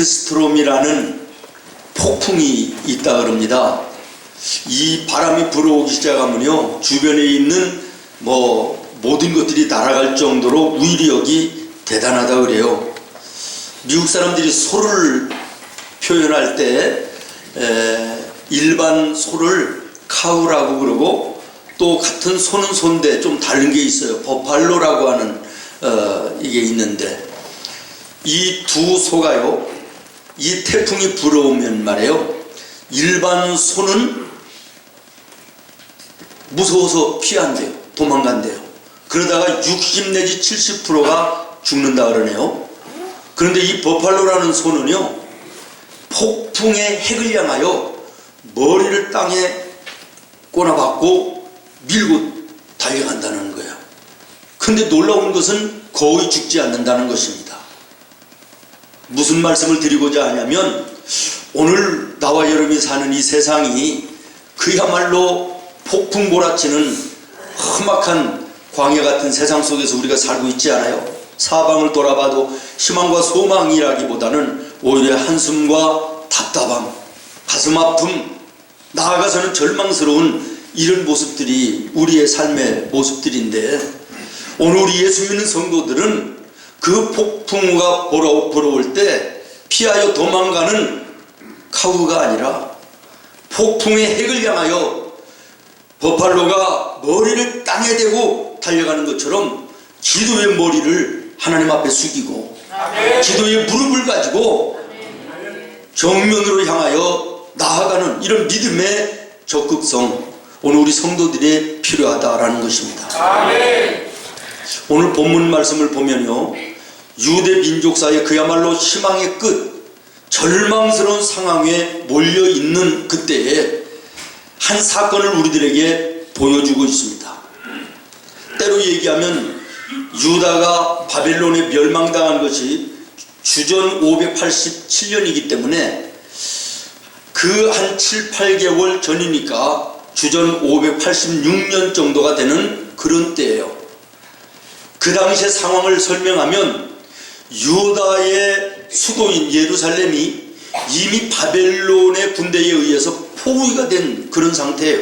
메일스트롬이라는 폭풍이 있다 그럽니다. 이 바람이 불어오기 시작하면요, 주변에 있는 모든 것들이 날아갈 정도로 위력이 대단하다 그래요. 미국 사람들이 소를 표현할 때 일반 소를 카우라고 그러고, 또 같은 소는 소인데 좀 다른 게 있어요. 버팔로라고 하는 이게 있는데, 이 두 소가요, 이 태풍이 불어오면 말이에요, 일반 소는 무서워서 피한대요. 도망간대요. 그러다가 60 내지 70%가 죽는다 그러네요. 그런데 이 버팔로라는 소는요, 폭풍의 핵을 향하여 머리를 땅에 꼬나박고 밀고 달려간다는 거예요. 근데 놀라운 것은 거의 죽지 않는다는 것입니다. 무슨 말씀을 드리고자 하냐면, 오늘 나와 여러분이 사는 이 세상이 그야말로 폭풍 몰아치는 험악한 광야 같은 세상 속에서 우리가 살고 있지 않아요? 사방을 돌아봐도 희망과 소망이라기보다는 오히려 한숨과 답답함, 가슴 아픔, 나아가서는 절망스러운 이런 모습들이 우리의 삶의 모습들인데, 오늘 우리 예수 믿는 성도들은 그 폭풍우가 불어올 때 피하여 도망가는 카우가 아니라 폭풍의 핵을 향하여 버팔로가 머리를 땅에 대고 달려가는 것처럼 기도의 머리를 하나님 앞에 숙이고, 기도의 무릎을 가지고 정면으로 향하여 나아가는 이런 믿음의 적극성, 오늘 우리 성도들이 필요하다라는 것입니다. 오늘 본문 말씀을 보면요, 유대 민족사의 그야말로 희망의 끝, 절망스러운 상황에 몰려있는 그때에 한 사건을 우리들에게 보여주고 있습니다. 때로 얘기하면 유다가 바벨론에 멸망당한 것이 주전 587년이기 때문에 그 한 7, 8개월 전이니까 주전 586년 정도가 되는 그런 때예요. 그 당시의 상황을 설명하면 유다의 수도인 예루살렘이 이미 바벨론의 군대에 의해서 포위가 된 그런 상태예요.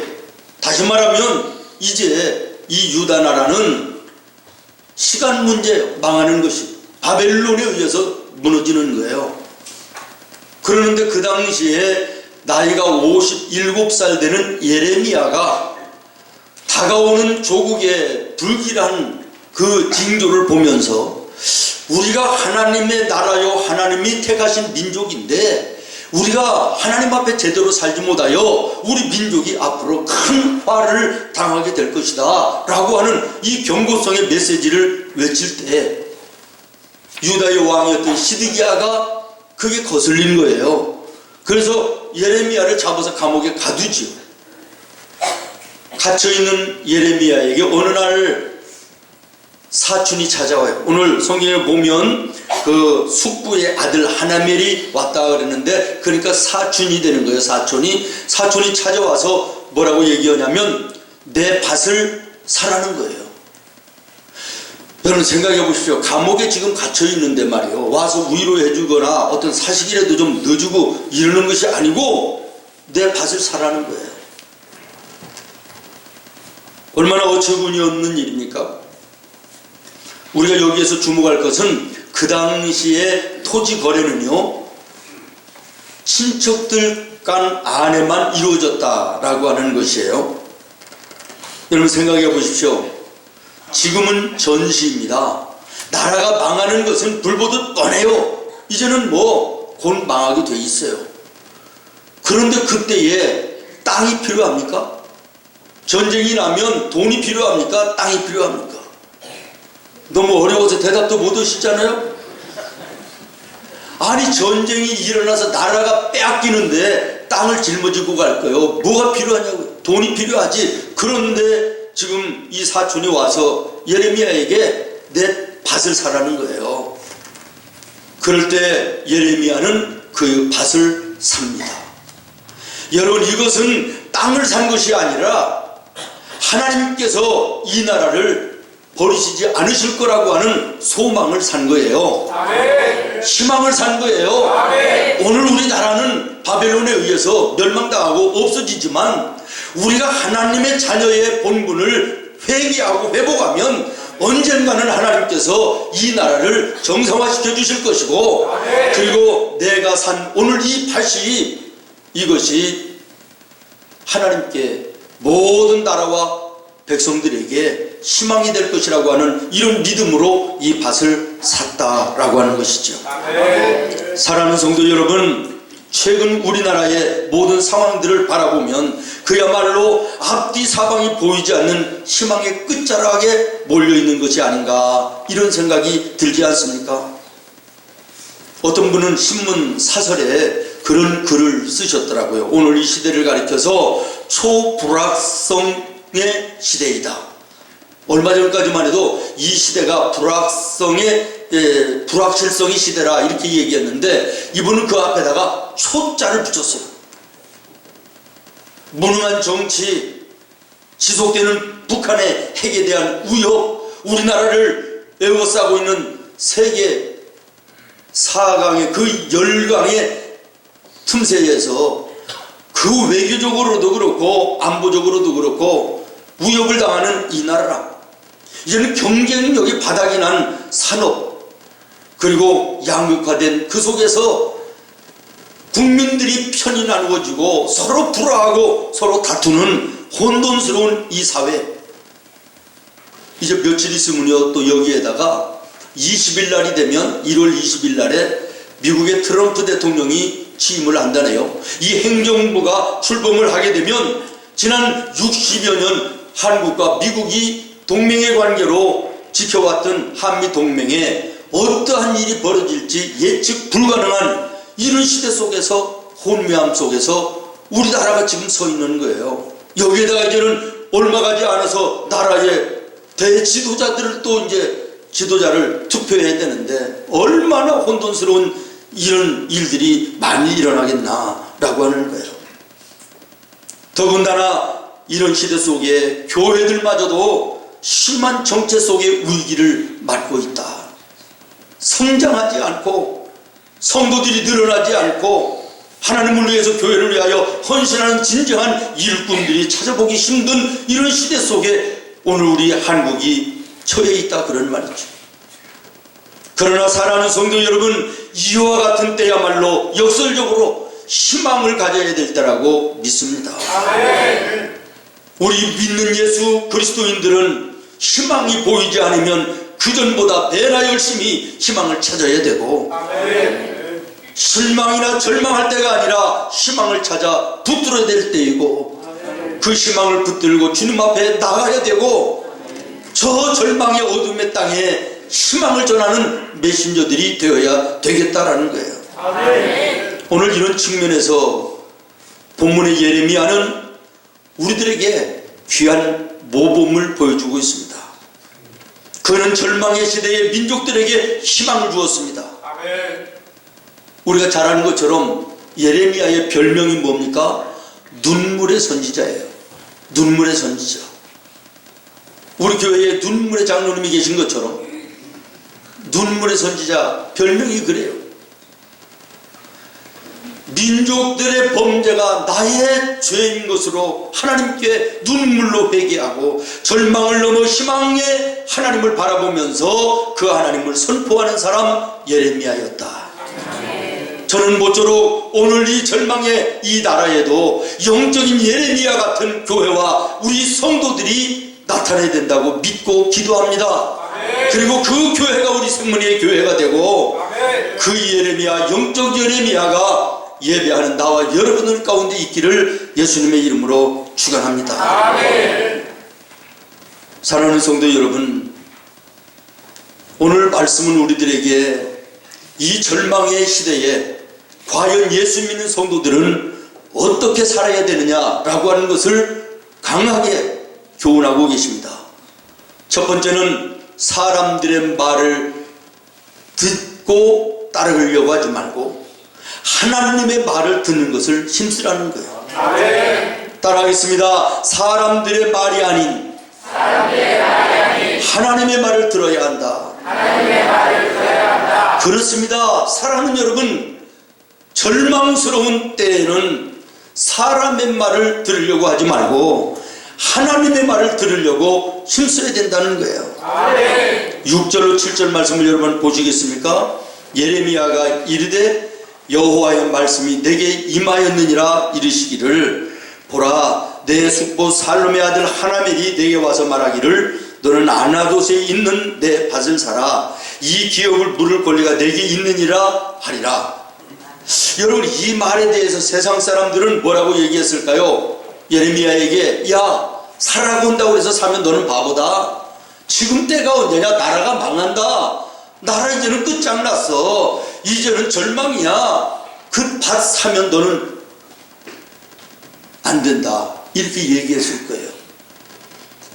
다시 말하면 이제 이 유다 나라는 시간 문제예요. 망하는 것이 바벨론에 의해서 무너지는 거예요. 그러는데 그 당시에 나이가 57살 되는 예레미야가 다가오는 조국의 불길한 그 징조를 보면서, 우리가 하나님의 나라요, 하나님이 택하신 민족인데 우리가 하나님 앞에 제대로 살지 못하여 우리 민족이 앞으로 큰 화를 당하게 될 것이다 라고 하는 이 경고성의 메시지를 외칠 때, 유다의 왕이었던 시드기야가 그게 거슬린 거예요. 그래서 예레미야를 잡아서 감옥에 가두지요. 갇혀있는 예레미야에게 어느 날 사촌이 찾아와요. 오늘 성경에 보면 그 숙부의 아들 하나멜이 왔다 그랬는데, 그러니까 사촌이 되는 거예요. 사촌이 찾아와서 뭐라고 얘기하냐면 내 밭을 사라는 거예요. 여러분 생각해 보십시오. 감옥에 지금 갇혀 있는데 말이에요, 와서 위로해 주거나 어떤 사식이라도 좀 넣어주고 이러는 것이 아니고 내 밭을 사라는 거예요. 얼마나 어처구니 없는 일입니까? 우리가 여기에서 주목할 것은 그 당시의 토지 거래는요, 친척들 간 안에만 이루어졌다라고 하는 것이에요. 여러분 생각해 보십시오. 지금은 전시입니다. 나라가 망하는 것은 불보듯 뻔해요. 이제는 곧 망하게 돼 있어요. 그런데 그때에 땅이 필요합니까? 전쟁이 나면 돈이 필요합니까? 땅이 필요합니까? 너무 어려워서 대답도 못 하시잖아요? 아니, 전쟁이 일어나서 나라가 빼앗기는데 땅을 짊어지고 갈 거예요. 뭐가 필요하냐고요? 돈이 필요하지. 그런데 지금 이 사촌이 와서 예레미야에게 내 밭을 사라는 거예요. 그럴 때 예레미야는 그 밭을 삽니다. 여러분, 이것은 땅을 산 것이 아니라 하나님께서 이 나라를 버리시지 않으실 거라고 하는 소망을 산 거예요. 희망을 산 거예요. 오늘 우리나라는 바벨론에 의해서 멸망당하고 없어지지만 우리가 하나님의 자녀의 본분을 회개하고 회복하면 언젠가는 하나님께서 이 나라를 정상화시켜 주실 것이고, 그리고 내가 산 오늘 이 밭이, 이것이 하나님께 모든 나라와 백성들에게 희망이 될 것이라고 하는 이런 믿음으로 이 밭을 샀다라고 하는 것이죠. 사랑하는 성도 여러분, 최근 우리나라의 모든 상황들을 바라보면 그야말로 앞뒤 사방이 보이지 않는 희망의 끝자락에 몰려있는 것이 아닌가, 이런 생각이 들지 않습니까? 어떤 분은 신문 사설에 그런 글을 쓰셨더라고요. 오늘 이 시대를 가리켜서 초불확성의 시대이다. 얼마 전까지만 해도 이 시대가 불확실성의 시대라 이렇게 얘기했는데, 이분은 그 앞에다가 초자를 붙였어요. 무능한 정치, 지속되는 북한의 핵에 대한 우려, 우리나라를 에워싸고 있는 세계 4강의 그 열강의 틈새에서 그 외교적으로도 그렇고 안보적으로도 그렇고 위협을 당하는 이 나라라. 이제는 경쟁력이 바닥이 난 산업, 그리고 양극화된 그 속에서 국민들이 편이 나누어지고 서로 불화하고 서로 다투는 혼돈스러운 이 사회. 이제 며칠 있으면요, 또 여기에다가 20일 날이 되면 1월 20일 날에 미국의 트럼프 대통령이 취임을 한다네요. 이 행정부가 출범을 하게 되면 지난 60여 년 한국과 미국이 동맹의 관계로 지켜왔던 한미 동맹에 어떠한 일이 벌어질지 예측 불가능한 이런 시대 속에서, 혼미함 속에서 우리나라가 지금 서 있는 거예요. 여기에다가 이제는 얼마 가지 않아서 나라의 대지도자들을 또 이제 지도자를 투표해야 되는데 얼마나 혼돈스러운 이런 일들이 많이 일어나겠나라고 하는 거예요. 더군다나 이런 시대 속에 교회들마저도 심한 정체 속의 위기를 맞고 있다. 성장하지 않고 성도들이 늘어나지 않고 하나님을 위해서, 교회를 위하여 헌신하는 진정한 일꾼들이 찾아보기 힘든 이런 시대 속에 오늘 우리 한국이 처해 있다, 그런 말이죠. 그러나 사랑하는 성도 여러분, 이와 같은 때야말로 역설적으로 희망을 가져야 될 때라고 믿습니다. 우리 믿는 예수 그리스도인들은 희망이 보이지 않으면 그전보다 배나 열심히 희망을 찾아야 되고, 실망이나 절망할 때가 아니라 희망을 찾아 붙들어야 될 때이고, 그 희망을 붙들고 주님 앞에 나가야 되고, 저 절망의 어둠의 땅에 희망을 전하는 메신저들이 되어야 되겠다라는 거예요. 오늘 이런 측면에서 본문의 예레미야는 우리들에게 귀한 모범을 보여주고 있습니다. 그는 절망의 시대에 민족들에게 희망을 주었습니다. 우리가 잘 아는 것처럼 예레미야의 별명이 뭡니까? 눈물의 선지자예요. 눈물의 선지자. 우리 교회에 눈물의 장로님이 계신 것처럼 눈물의 선지자, 별명이 그래요. 민족들의 범죄가 나의 죄인 것으로 하나님께 눈물로 회개하고 절망을 넘어 희망의 하나님을 바라보면서 그 하나님을 선포하는 사람 예레미야였다. 저는 모쪼록 오늘 이 절망의 이 나라에도 영적인 예레미야 같은 교회와 우리 성도들이 나타나야 된다고 믿고 기도합니다. 그리고 그 교회가 우리 생명의 교회가 되고, 그 예레미야, 영적 예레미야가 예배하는 나와 여러분들 가운데 있기를 예수님의 이름으로 축원합니다. 사랑하는 성도 여러분, 오늘 말씀은 우리들에게 이 절망의 시대에 과연 예수 믿는 성도들은 어떻게 살아야 되느냐라고 하는 것을 강하게 교훈하고 계십니다. 첫 번째는 사람들의 말을 듣고 따르려고 하지 말고 하나님의 말을 듣는 것을 힘쓰라는 거예요. 따라하겠습니다. 사람들의 말이 아닌 하나님의 말을 들어야 한다. 그렇습니다. 사랑하는 여러분, 절망스러운 때에는 사람의 말을 들으려고 하지 말고 하나님의 말을 들으려고 힘써야 된다는 거예요. 6절로 7절 말씀을 여러분 보시겠습니까? 예레미야가 이르되 여호와의 말씀이 내게 임하였느니라 이르시기를 보라, 내 숙부 살롬의 아들 하나멜이 내게 와서 말하기를 너는 아나돗에 있는 내 밭을 사라. 이 기업을 물을 권리가 내게 있느니라 하리라. 여러분, 이 말에 대해서 세상 사람들은 뭐라고 얘기했을까요? 예레미야에게 야, 사라고 한다고 해서 사면 너는 바보다. 지금 때가 언제냐? 나라가 망한다. 나라 이제는 끝장났어. 이제는 절망이야. 그 밭 사면 너는 안 된다. 이렇게 얘기했을 거예요.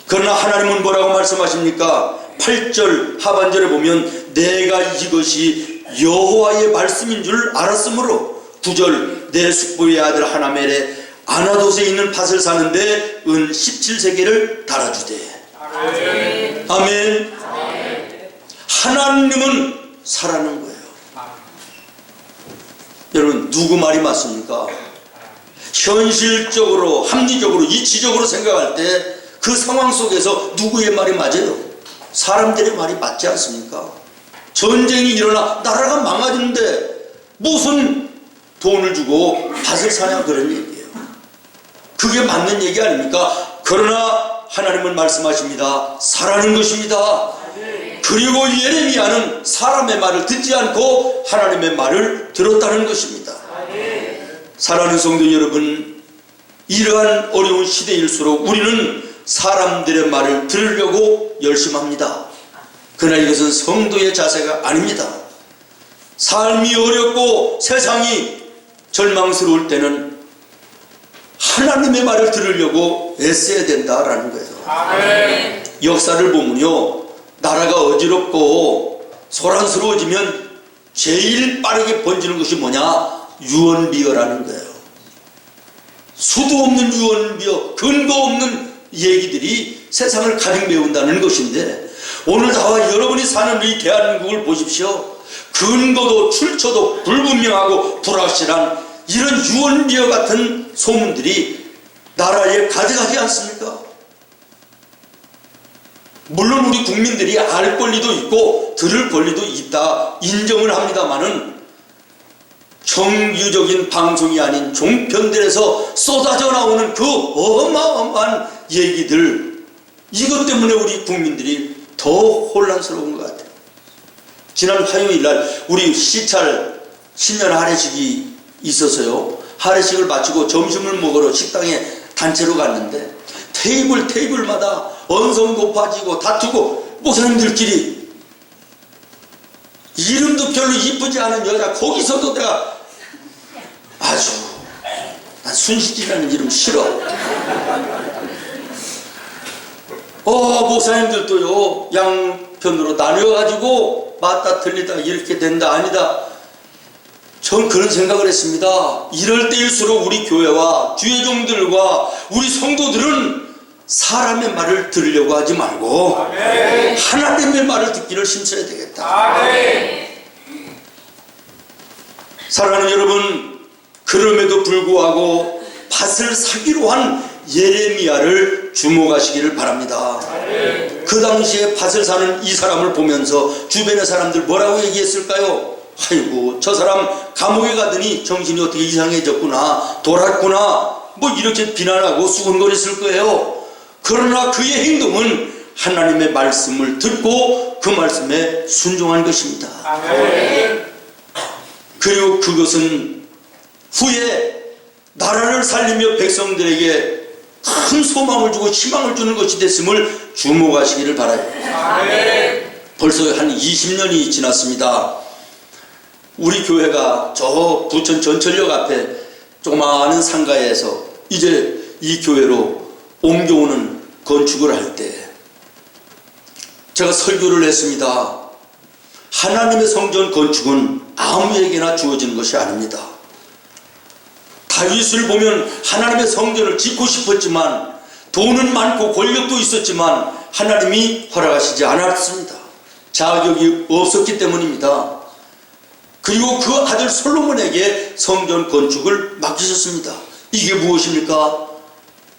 그러나 하나님은 뭐라고 말씀하십니까? 8절 하반절에 보면 내가 이것이 여호와의 말씀인 줄 알았으므로 9절 내 숙부의 아들 하나멜에 아나돗에 있는 밭을 사는데 은 17세겔을 달아주되. 아멘. 아멘. 하나님은 사라는 거예요. 여러분, 누구 말이 맞습니까? 현실적으로, 합리적으로, 이치적으로 생각할 때 그 상황 속에서 누구의 말이 맞아요? 사람들의 말이 맞지 않습니까? 전쟁이 일어나 나라가 망가지는데 무슨 돈을 주고 밭을 사냐, 그런 얘기예요. 그게 맞는 얘기 아닙니까? 그러나 하나님은 말씀하십니다. 사라는 것입니다. 그리고 예레미야는 사람의 말을 듣지 않고 하나님의 말을 들었다는 것입니다. 사랑하는 성도 여러분, 이러한 어려운 시대일수록 우리는 사람들의 말을 들으려고 열심합니다. 그러나 이것은 성도의 자세가 아닙니다. 삶이 어렵고 세상이 절망스러울 때는 하나님의 말을 들으려고 애써야 된다라는 거예요. 아멘. 역사를 보면요, 나라가 어지럽고 소란스러워지면 제일 빠르게 번지는 것이 뭐냐? 유언비어라는 거예요. 수도 없는 유언비어, 근거 없는 얘기들이 세상을 가득 메운다는 것인데, 오늘 나와 여러분이 사는 이 대한민국을 보십시오. 근거도 출처도 불분명하고 불확실한 이런 유언비어 같은 소문들이 나라에 가득하지 않습니까? 물론 우리 국민들이 알 권리도 있고 들을 권리도 있다 인정을 합니다마는 정규적인 방송이 아닌 종편들에서 쏟아져 나오는 그 어마어마한 얘기들, 이것 때문에 우리 국민들이 더 혼란스러운 것 같아요. 지난 화요일날 우리 시찰 신년 할애식이 있어서요, 할애식을 마치고 점심을 먹으러 식당에 단체로 갔는데 테이블마다 언성 높아지고 다투고 목사님들끼리 이름도 별로 이쁘지 않은 여자, 거기서도 내가 아주, 난 순실이라는 이름 싫어. 목사님들도요 양편으로 나뉘어가지고 맞다 틀리다 이렇게 된다 아니다. 전 그런 생각을 했습니다. 이럴 때일수록 우리 교회와 주의 종들과 우리 성도들은 사람의 말을 들으려고 하지 말고 아멘. 하나님의 말을 듣기를 힘써야 되겠다. 아멘. 사랑하는 여러분, 그럼에도 불구하고 밭을 사기로 한 예레미야를 주목하시기를 바랍니다. 아멘. 그 당시에 밭을 사는 이 사람을 보면서 주변의 사람들 뭐라고 얘기했을까요? 아이고, 저 사람 감옥에 가더니 정신이 어떻게 이상해졌구나, 돌았구나, 뭐 이렇게 비난하고 수군거렸을 거예요. 그러나 그의 행동은 하나님의 말씀을 듣고 그 말씀에 순종한 것입니다. 아멘. 그리고 그것은 후에 나라를 살리며 백성들에게 큰 소망을 주고 희망을 주는 것이 됐음을 주목하시기를 바라요. 아멘. 벌써 한 20년이 지났습니다. 우리 교회가 저 부천 전철역 앞에 조그마한 상가에서 이제 이 교회로 옮겨오는 건축을 할 때 제가 설교를 했습니다. 하나님의 성전 건축은 아무에게나 주어지는 것이 아닙니다. 다윗을 보면 하나님의 성전을 짓고 싶었지만, 돈은 많고 권력도 있었지만 하나님이 허락하시지 않았습니다. 자격이 없었기 때문입니다. 그리고 그 아들 솔로몬에게 성전 건축을 맡기셨습니다. 이게 무엇입니까?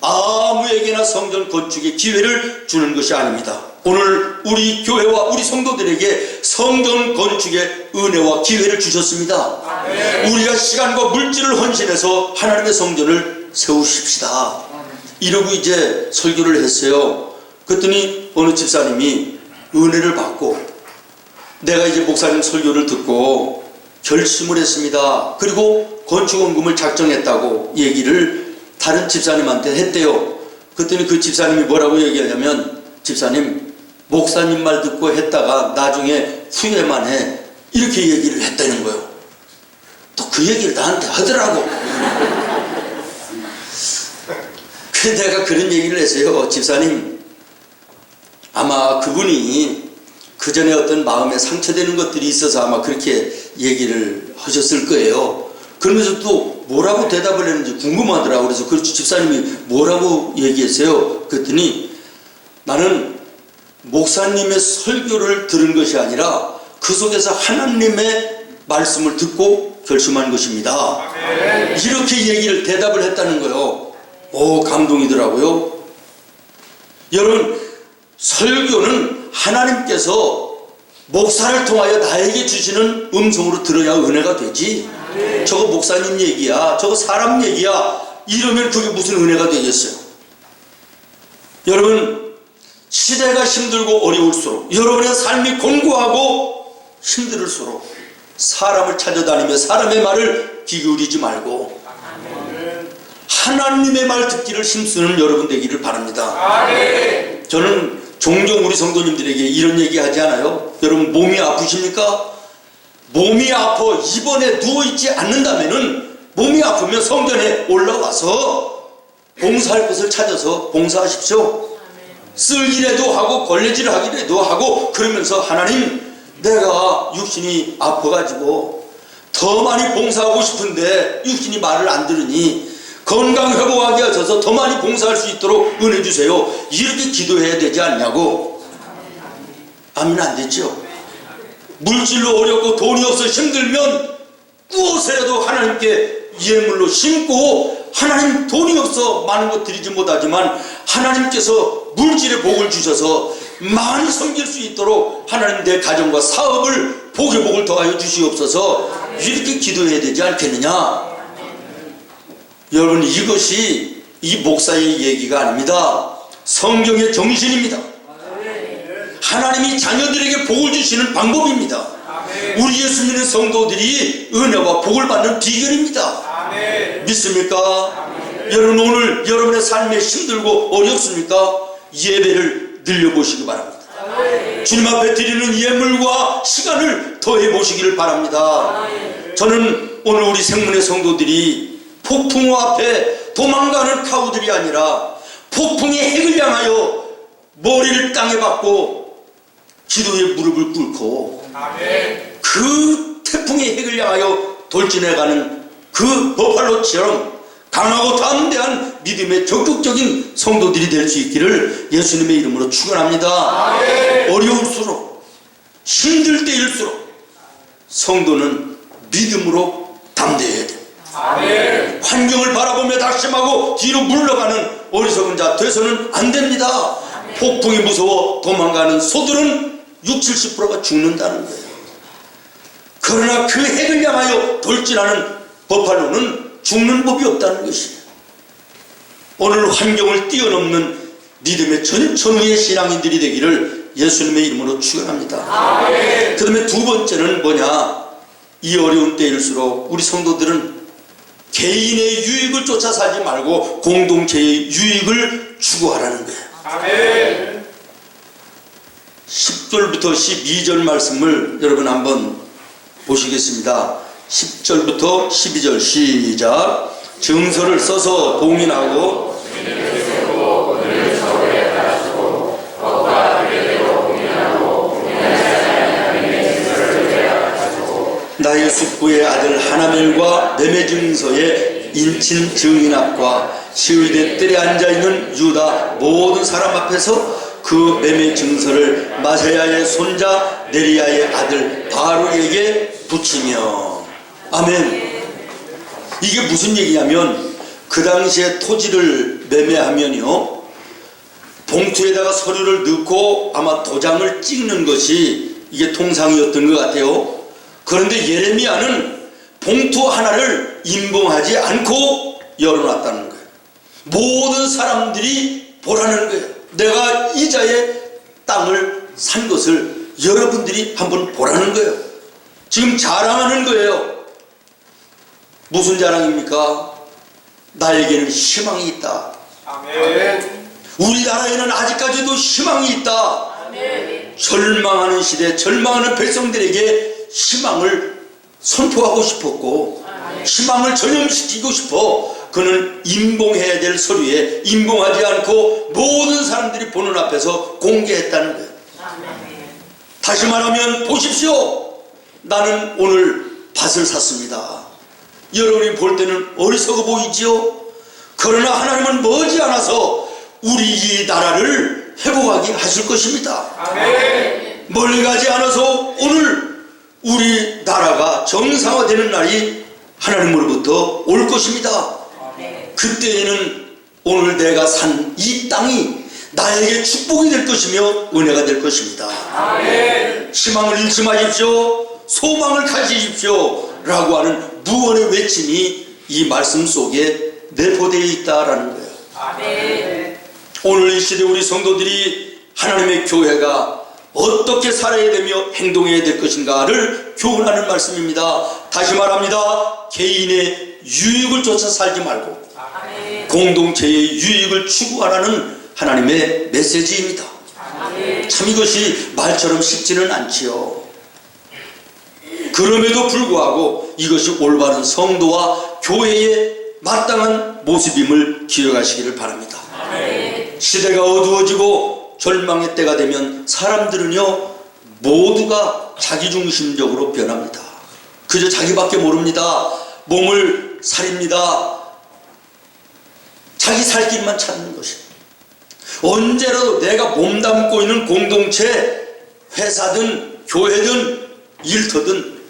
아무에게나 성전 건축의 기회를 주는 것이 아닙니다. 오늘 우리 교회와 우리 성도들에게 성전 건축의 은혜와 기회를 주셨습니다. 우리가 시간과 물질을 헌신해서 하나님의 성전을 세우십시다. 이러고 이제 설교를 했어요. 그랬더니 어느 집사님이 은혜를 받고 내가 이제 목사님 설교를 듣고 결심을 했습니다. 그리고 건축원금을 작정했다고 얘기를 다른 집사님한테 했대요. 그랬더니 그 집사님이 뭐라고 얘기하냐면, 집사님, 목사님 말 듣고 했다가 나중에 후회만 해, 이렇게 얘기를 했다는 거예요. 또 그 얘기를 나한테 하더라고. 그래서 내가 그런 얘기를 했어요. 집사님, 아마 그분이 그 전에 어떤 마음에 상처되는 것들이 있어서 아마 그렇게 얘기를 하셨을 거예요. 그러면서 또 뭐라고 대답을 했는지 궁금하더라고요. 그래서 그 집사님이 뭐라고 얘기했어요? 그랬더니 나는 목사님의 설교를 들은 것이 아니라 그 속에서 하나님의 말씀을 듣고 결심한 것입니다. 이렇게 얘기를 대답을 했다는 거예요. 오, 감동이더라고요. 여러분, 설교는 하나님께서 목사를 통하여 나에게 주시는 음성으로 들어야 은혜가 되지. 저거 목사님 얘기야, 저거 사람 얘기야, 이러면 그게 무슨 은혜가 되겠어요? 여러분, 시대가 힘들고 어려울수록, 여러분의 삶이 공고하고 힘들을수록 사람을 찾아다니며 사람의 말을 귀 기울이지 말고 하나님의 말 듣기를 힘쓰는 여러분 되기를 바랍니다. 저는 종종 우리 성도님들에게 이런 얘기 하지 않아요? 여러분, 몸이 아프십니까? 몸이 아파 입원에 누워있지 않는다면은, 몸이 아프면 성전에 올라와서 봉사할 것을 찾아서 봉사하십시오. 쓸 일에도 하고 걸레질 하기라도 하고, 그러면서 하나님, 내가 육신이 아파가지고 더 많이 봉사하고 싶은데 육신이 말을 안 들으니 건강 회복하게 하셔서 더 많이 봉사할 수 있도록 은혜 주세요. 이렇게 기도해야 되지 않냐고. 아멘. 안 되죠. 물질로 어렵고 돈이 없어 힘들면 무엇이라도 하나님께 예물로 심고, 하나님 돈이 없어 많은 것 드리지 못하지만 하나님께서 물질의 복을 주셔서 많이 섬길 수 있도록 하나님 내 가정과 사업을 복의 복을 더하여 주시옵소서. 이렇게 기도해야 되지 않겠느냐. 여러분, 이것이 이 목사의 얘기가 아닙니다. 성경의 정신입니다. 하나님이 자녀들에게 복을 주시는 방법입니다. 우리 예수 믿는 성도들이 은혜와 복을 받는 비결입니다. 믿습니까? 여러분, 오늘 여러분의 삶에 힘들고 어렵습니까? 예배를 늘려보시기 바랍니다. 주님 앞에 드리는 예물과 시간을 더해 보시기를 바랍니다. 저는 오늘 우리 생문의 성도들이 폭풍 앞에 도망가는 카우들이 아니라 폭풍의 핵을 향하여 머리를 땅에 박고 기도에 무릎을 꿇고 그 태풍의 핵을 향하여 돌진해가는 그 버팔로처럼 강하고 담대한 믿음의 적극적인 성도들이 될 수 있기를 예수님의 이름으로 축원합니다. 어려울수록, 힘들 때일수록 성도는 믿음으로 담대해야 돼. 환경을 바라보며 낙심하고 뒤로 물러가는 어리석은 자 돼서는 안 됩니다. 폭풍이 무서워 도망가는 소들은 60, 70%가 죽는다는 거예요. 그러나 그 핵을 향하여 돌진하는 버팔로는 죽는 법이 없다는 것이에요. 오늘 환경을 뛰어넘는 믿음의 전천후의 신앙인들이 되기를 예수님의 이름으로 축원합니다. 그 다음에 두 번째는 뭐냐? 이 어려운 때일수록 우리 성도들은 개인의 유익을 쫓아 살지 말고 공동체의 유익을 추구하라는 거예요. 10절부터 12절 말씀을 여러분 한번 보시겠습니다. 10절부터 12절 시작. 증서를 써서 봉인하고 나의 숙부의 아들 하나멜과 매매 증서의 인친 증인앞과 시위대 뜰에 앉아있는 유다 모든 사람 앞에서 그 매매 증서를 마세야의 손자 네리야의 아들 바룩에게 붙이며. 아멘. 이게 무슨 얘기냐면 그 당시에 토지를 매매하면요, 봉투에다가 서류를 넣고 아마 도장을 찍는 것이 이게 통상이었던 것 같아요. 그런데 예레미야는 봉투 하나를 임봉하지 않고 열어놨다는 거예요. 모든 사람들이 보라는 거예요. 내가 이자의 땅을 산 것을 여러분들이 한번 보라는 거예요. 지금 자랑하는 거예요. 무슨 자랑입니까? 나에게는 희망이 있다. 아멘. 우리나라에는 아직까지도 희망이 있다. 아멘. 절망하는 시대, 절망하는 백성들에게 희망을 선포하고 싶었고, 희망을 전염시키고 싶어 그는 임봉해야 될 서류에 임봉하지 않고 모든 사람들이 보는 앞에서 공개했다는 거예요. 다시 말하면 보십시오. 나는 오늘 밭을 샀습니다. 여러분이 볼 때는 어리석어 보이지요? 그러나 하나님은 머지않아서 우리 이 나라를 회복하게 하실 것입니다. 아멘. 멀리 가지 않아서 오늘 우리 나라가 정상화되는 날이 하나님으로부터 올 것입니다. 그때에는 오늘 내가 산 이 땅이 나에게 축복이 될 것이며 은혜가 될 것입니다. 아멘. 희망을 잃지 마십시오. 소망을 가지십시오. 라고 하는 무언의 외침이 이 말씀 속에 내포되어 있다라는 거예요. 아멘. 오늘 이 시대 우리 성도들이 하나님의 교회가 어떻게 살아야 되며 행동해야 될 것인가를 교훈하는 말씀입니다. 다시 말합니다. 개인의 유익을 쫓아 살지 말고 아멘. 공동체의 유익을 추구하라는 하나님의 메시지입니다. 아멘. 참 이것이 말처럼 쉽지는 않지요. 그럼에도 불구하고 이것이 올바른 성도와 교회의 마땅한 모습임을 기억하시기를 바랍니다. 아멘. 시대가 어두워지고 절망의 때가 되면 사람들은요 모두가 자기중심적으로 변합니다. 그저 자기밖에 모릅니다. 몸을 살립니다. 자기 살 길만 찾는 것입니다. 언제라도 내가 몸담고 있는 공동체, 회사든 교회든 일터든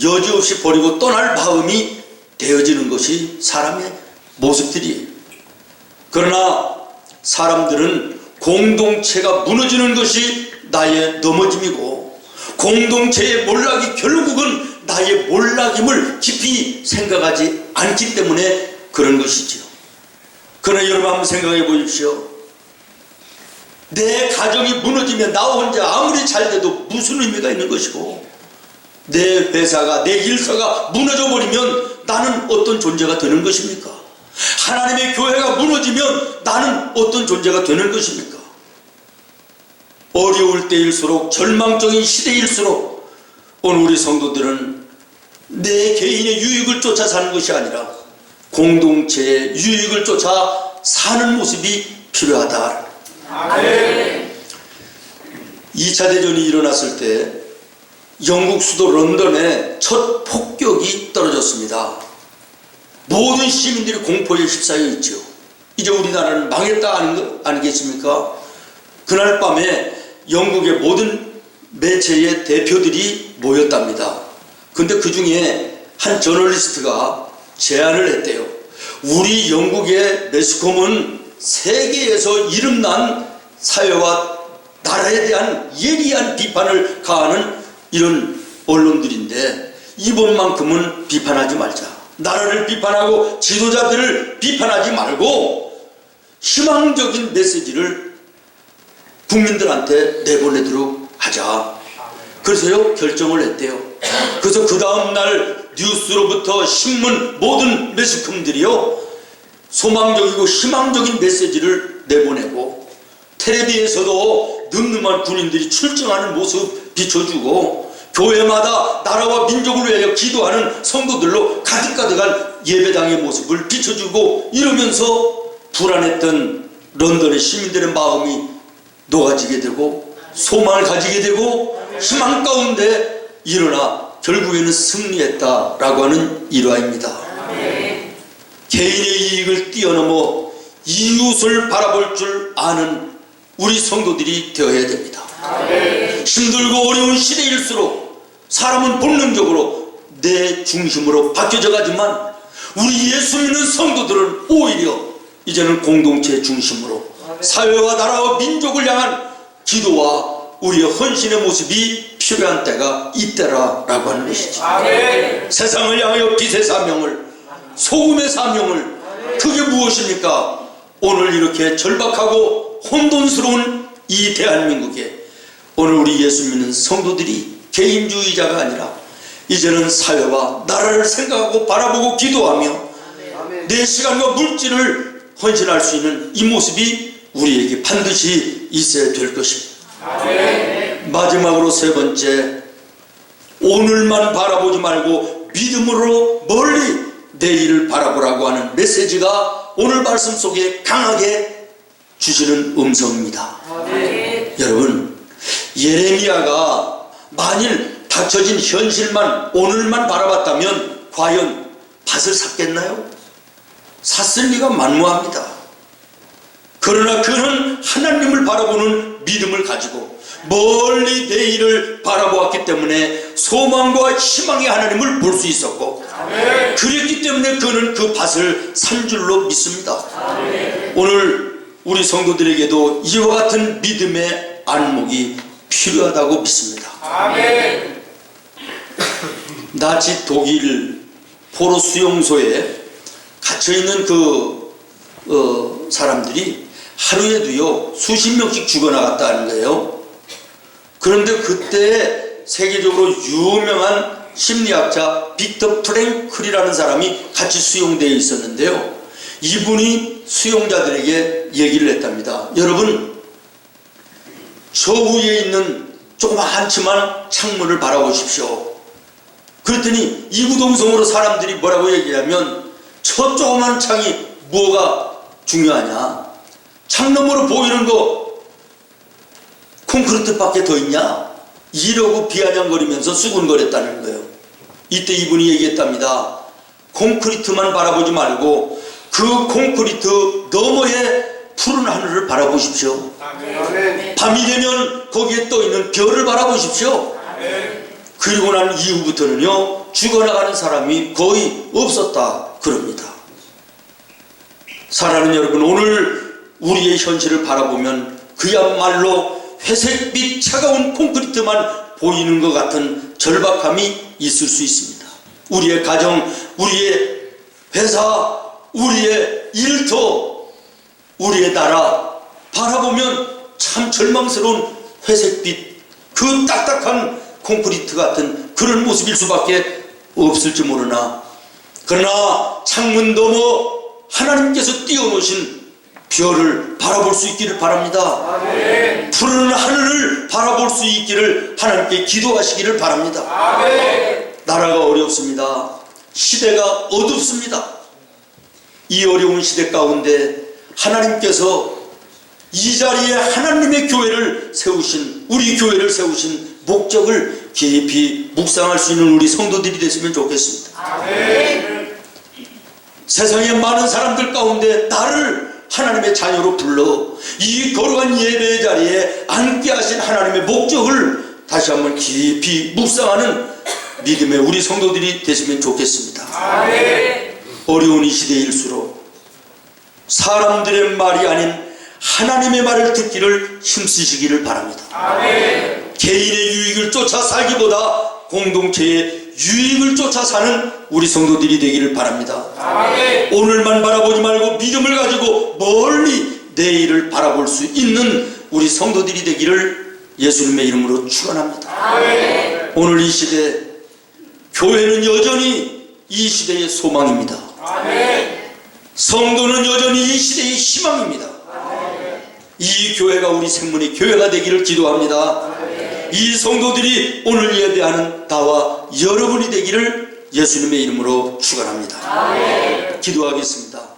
여지없이 버리고 떠날 마음이 되어지는 것이 사람의 모습들이에요. 그러나 사람들은 공동체가 무너지는 것이 나의 넘어짐이고 공동체의 몰락이 결국은 나의 몰락임을 깊이 생각하지 않기 때문에 그런 것이지요. 그러나 여러분 한번 생각해 보십시오. 내 가정이 무너지면 나 혼자 아무리 잘 돼도 무슨 의미가 있는 것이고 내 회사가 내 일터가 무너져 버리면 나는 어떤 존재가 되는 것입니까? 하나님의 교회가 무너지면 나는 어떤 존재가 되는 것입니까? 어려울 때일수록 절망적인 시대일수록 오늘 우리 성도들은 내 개인의 유익을 쫓아 사는 것이 아니라 공동체의 유익을 쫓아 사는 모습이 필요하다. 아멘. 2차 대전이 일어났을 때 영국 수도 런던에 첫 폭격이 떨어졌습니다. 모든 시민들이 공포에 휩싸여 있죠. 이제 우리나라는 망했다 하는 거 아니겠습니까? 그날 밤에 영국의 모든 매체의 대표들이 모였답니다. 근데 그 중에 한 저널리스트가 제안을 했대요. 우리 영국의 매스컴은 세계에서 이름난 사회와 나라에 대한 예리한 비판을 가하는 이런 언론들인데 이번만큼은 비판하지 말자. 나라를 비판하고 지도자들을 비판하지 말고 희망적인 메시지를 국민들한테 내보내도록 하자. 그래서요 결정을 했대요. 그래서 그 다음날 뉴스로부터 신문 모든 매스컴들이요 소망적이고 희망적인 메시지를 내보내고 텔레비에서도 늠름한 군인들이 출정하는 모습 비춰주고 교회마다 나라와 민족을 위하여 기도하는 성도들로 가득가득한 예배당의 모습을 비춰주고 이러면서 불안했던 런던의 시민들의 마음이 녹아지게 되고 소망을 가지게 되고 희망 가운데 일어나 결국에는 승리했다라고 하는 일화입니다. 개인의 이익을 뛰어넘어 이웃을 바라볼 줄 아는 우리 성도들이 되어야 됩니다. 힘들고 어려운 시대일수록 사람은 본능적으로 내 중심으로 바뀌어져 가지만 우리 예수 믿는 성도들은 오히려 이제는 공동체 중심으로 사회와 나라와 민족을 향한 기도와 우리의 헌신의 모습이 필요한 때가 이때라라고 하는 것이죠. 세상을 향하여 빛의 사명을, 소금의 사명을, 그게 무엇입니까? 오늘 이렇게 절박하고 혼돈스러운 이 대한민국에 오늘 우리 예수 믿는 성도들이 개인주의자가 아니라 이제는 사회와 나라를 생각하고 바라보고 기도하며 내 시간과 물질을 헌신할 수 있는 이 모습이 우리에게 반드시 있어야 될 것입니다. 마지막으로 세 번째, 오늘만 바라보지 말고 믿음으로 멀리 내일을 바라보라고 하는 메시지가 오늘 말씀 속에 강하게 주시는 음성입니다. 여러분, 예레미야가 만일 닥쳐진 현실만 오늘만 바라봤다면 과연 밭을 샀겠나요? 샀을 리가 만무합니다. 그러나 그는 하나님을 바라보는 믿음을 가지고 멀리 내일을 바라보았기 때문에 소망과 희망의 하나님을 볼 수 있었고, 그랬기 때문에 그는 그 밭을 산 줄로 믿습니다. 오늘 우리 성도들에게도 이와 같은 믿음의 안목이 필요하다고 믿습니다. 나치 독일 포로 수용소에 갇혀있는 사람들이 하루에도요 수십 명씩 죽어나갔다는 거예요. 그런데 그때 세계적으로 유명한 심리학자 빅터 프랭클이라는 사람이 같이 수용되어 있었는데요, 이분이 수용자들에게 얘기를 했답니다. 여러분, 저 위에 있는 조그맣지만 창문을 바라보십시오. 그랬더니 이구동성으로 사람들이 뭐라고 얘기하면, 저 조그만 창이 뭐가 중요하냐, 창 너머로 보이는 거 콘크리트밖에 더 있냐, 이러고 비아냥거리면서 수군거렸다는 거예요. 이때 이분이 얘기했답니다. 콘크리트만 바라보지 말고 그 콘크리트 너머에 푸른 하늘을 바라보십시오. 밤이 되면 거기에 떠있는 별을 바라보십시오. 그리고 난 이후부터는요 죽어나가는 사람이 거의 없었다 그럽니다. 사랑하는 여러분, 오늘 우리의 현실을 바라보면 그야말로 회색빛 차가운 콘크리트만 보이는 것 같은 절박함이 있을 수 있습니다. 우리의 가정, 우리의 회사, 우리의 일터, 우리의 나라 바라보면 참 절망스러운 회색빛, 그 딱딱한 콘크리트 같은 그런 모습일 수밖에 없을지 모르나, 그러나 창문 너머 하나님께서 띄워놓으신 별을 바라볼 수 있기를 바랍니다. 푸른 하늘을 바라볼 수 있기를 하나님께 기도하시기를 바랍니다. 나라가 어렵습니다. 시대가 어둡습니다. 이 어려운 시대 가운데 하나님께서 이 자리에 하나님의 교회를 세우신, 우리 교회를 세우신 목적을 깊이 묵상할 수 있는 우리 성도들이 됐으면 좋겠습니다. 세상의 많은 사람들 가운데 나를 하나님의 자녀로 불러 이 거룩한 예배의 자리에 앉게 하신 하나님의 목적을 다시 한번 깊이 묵상하는 믿음의 우리 성도들이 되시면 좋겠습니다. 어려운 이 시대일수록 사람들의 말이 아닌 하나님의 말을 듣기를 힘쓰시기를 바랍니다. 개인의 유익을 쫓아 살기보다 공동체의 유익을 쫓아 사는 우리 성도들이 되기를 바랍니다. 오늘만 바라보지 말고 믿음을 가지고 멀리 내일을 바라볼 수 있는 우리 성도들이 되기를 예수님의 이름으로 축원합니다. 오늘 이 시대 교회는 여전히 이 시대의 소망입니다. 성도는 여전히 이 시대의 희망입니다. 이 교회가 우리 생문의 교회가 되기를 기도합니다. 이 성도들이 오늘 예배하는 나와 여러분이 되기를 예수님의 이름으로 축원합니다. 기도하겠습니다.